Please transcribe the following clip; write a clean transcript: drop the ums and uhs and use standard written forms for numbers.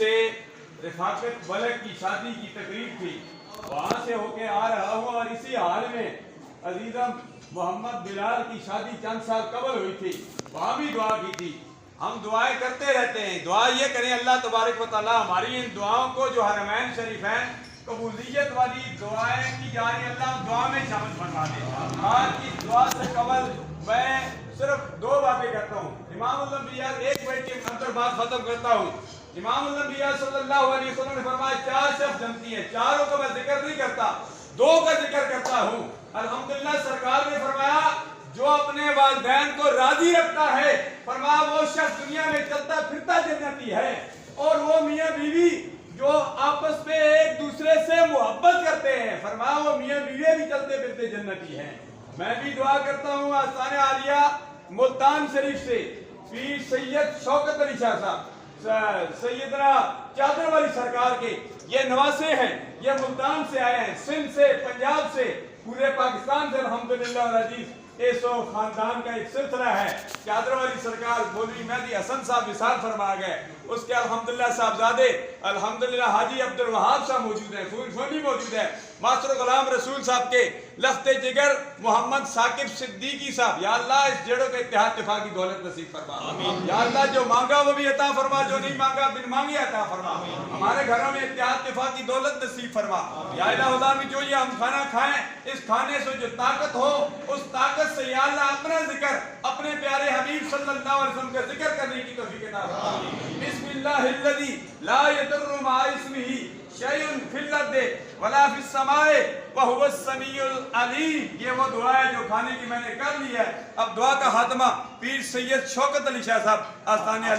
से रफाकत मलिक की शादी की तकरीब थी, वहाँ से होके आ रहा हूँ और इसी हाल में अजीज़म मोहम्मद बिलाल की शादी चंद साल कबल हुई थी, वहाँ भी दुआ की थी। हम दुआएं करते रहते हैं, दुआ ये करें अल्लाह तबारक व तआला हमारी इन दुआओं को जो हरमैन शरीफैन कबूलियत वाली दुआएं की जा रही, अल्लाह दुआ में शामिल फरमा दे। आज की दुआ से कबल मैं सिर्फ दो बातें करता हूँ। इमामुल अंबिया, एक मिनट के अंदर बात खत्म करता हूँ। इमामुल अंबिया सल्लल्लाहु अलैहि वसल्लम ने फरमाया चार शख्स जनती है, चारों का मैं जिक्र नहीं करता, दो का जिक्र करता हूँ। अल्हम्दुलिल्लाह सरकार ने फरमाया जो अपने वालिदैन को राजी रखता है, फरमाया वो शख्स दुनिया में चलता फिरता जन्नती है। और वो मियाँ बीवी जो आपस में एक दूसरे से मोहब्बत करते हैं, फरमाया वो मियाँ बीवी भी चलते फिरते जन्नती हैं। मैं भी दुआ करता हूँ आस्ताने आलिया मुल्तान शरीफ से पीर सैयद शौकत अली शाह साहब, सैयदना चादर वाली सरकार के ये नवासे हैं, ये मुल्तान से आए हैं, सिंध से, पंजाब से, पूरे पाकिस्तान से अल्हम्दुलिल्लाह और अजीज ऐसो खानदान का एक सिलसिला है। चादर वाली सरकार मौलवी मेहदी हसन साहब विसाल फरमा गए, उसके अल्हम्दुलिल्लाह साहबजादे अल्हम्दुलिल्लाह हाजी अब्दुल वहाब साहब मौजूद हैं, फूल मौजूद है, मास्टर गुलाम रसूल साहब के लख्ते जिगर मोहम्मद साकिब सिद्दीकी साहब। या अल्लाह इस जड़ों के इत्तेहाद इत्तेफाक की दौलत नसीब फरमा। या अल्लाह जो मांगा वो भी अता फरमा, जो नहीं मांगा बिन मांगे अता फरमा। हमारे घरों में इत्तेहाद इत्तेफाक की दौलत नसीब फरमा। या इलाहा में जो ये हम खाना खाएं, इस खाने से जो ताकत हो, उस ताकत से या अल्लाह अपना जिक्र अपने प्यारे हबीब सल्लल्लाहु अलैहि वसल्लम का जिक्र करने की तौफीक अता फरमा। बिस्मिल्लाहिल्लज़ी ला यदुर्रु मआ इस्मिही शैउन फिल अर्दि वला फिस समाए व हुवस समीउल अलीम। ये वो दुआ है जो खाने की मैंने कर ली है। अब दुआ का खात्मा पीर सैयद शौकत अली शाह साहब आस्ताने